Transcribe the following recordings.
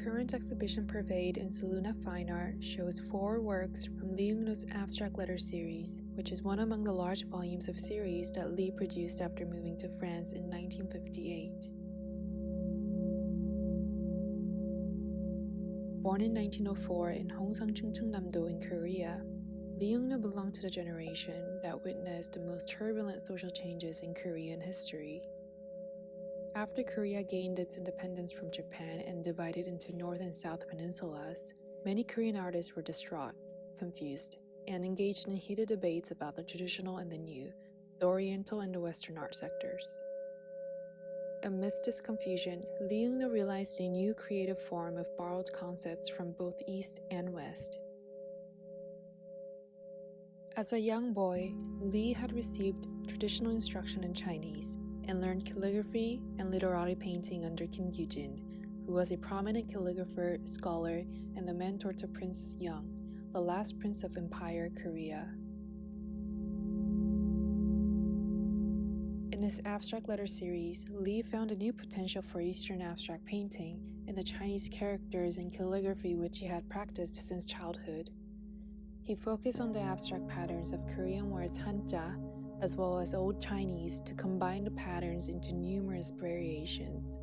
current exhibition Pervade in Soluna Fine Art shows 4 works from Ung-No's abstract letter series, which is one among the large volumes of series that Lee produced after moving to France in 1958. Born in 1904 in Hongsan, Chungcheongnam-do in Korea, Lee Ung-No belonged to the generation that witnessed the most turbulent social changes in Korean history. After Korea gained its independence from Japan and divided into North and South peninsulas, many Korean artists were distraught, confused, and engaged in heated debates about the traditional and the new, the Oriental and the Western art sectors. Amidst this confusion, Lee Ung-No realized a new creative form of borrowed concepts from both East and West. As a young boy, Lee had received traditional instruction in Chinese and learned calligraphy and literati painting under 𝐋𝐞𝐞, who was a prominent calligrapher, scholar, and the mentor to Prince Young, the last prince of Empire Korea. In his abstract letter series, Lee found a new potential for Eastern abstract painting in the Chinese characters and calligraphy which he had practiced since childhood. He focused on the abstract patterns of Korean words hanja, as well as Old Chinese, to combine the patterns into numerous variations.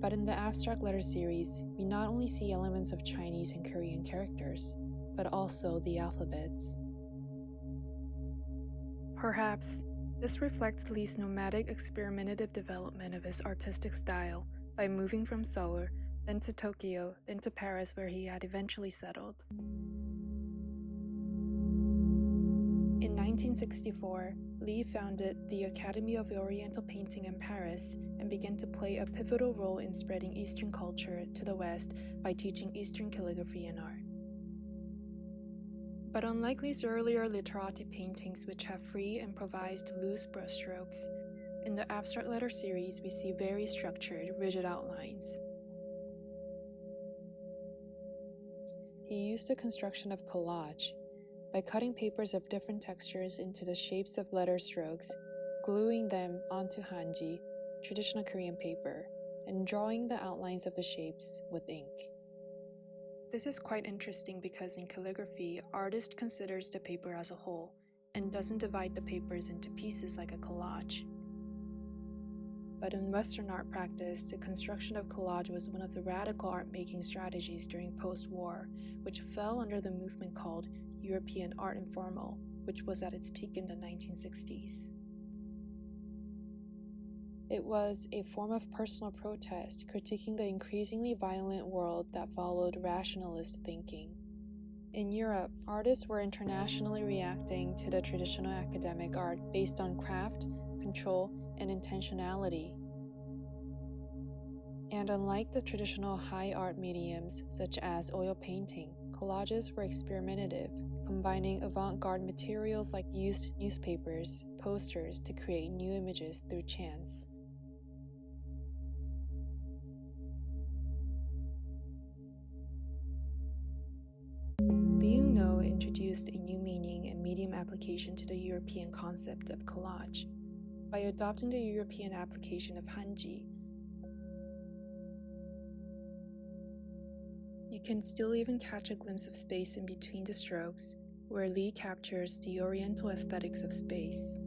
But in the abstract letter series, we not only see elements of Chinese and Korean characters, but also the alphabets. Perhaps this reflects Lee's nomadic experimentative development of his artistic style by moving from Seoul, then to Tokyo, then to Paris where he had eventually settled. In 1964, Lee founded the Academy of Oriental Painting in Paris and began to play a pivotal role in spreading Eastern culture to the West by teaching Eastern calligraphy and art. But unlike Lee's earlier literati paintings, which have free, improvised, loose brushstrokes, in the abstract letter series we see very structured, rigid outlines. He used the construction of collage, by cutting papers of different textures into the shapes of letter strokes, gluing them onto hanji, traditional Korean paper, and drawing the outlines of the shapes with ink. This is quite interesting because in calligraphy, artist considers the paper as a whole and doesn't divide the papers into pieces like a collage. But in Western art practice, the construction of collage was one of the radical art-making strategies during post-war, which fell under the movement called European Art Informal, which was at its peak in the 1960s. It was a form of personal protest, critiquing the increasingly violent world that followed rationalist thinking. In Europe, artists were internationally reacting to the traditional academic art based on craft, control, and intentionality. And unlike the traditional high art mediums such as oil painting, collages were experimentative, combining avant-garde materials like used newspapers, posters to create new images through chance. Lee Ung-No introduced a new meaning and medium application to the European concept of collage by adopting the European application of hanji. You can still even catch a glimpse of space in between the strokes, where Lee captures the Oriental aesthetics of space.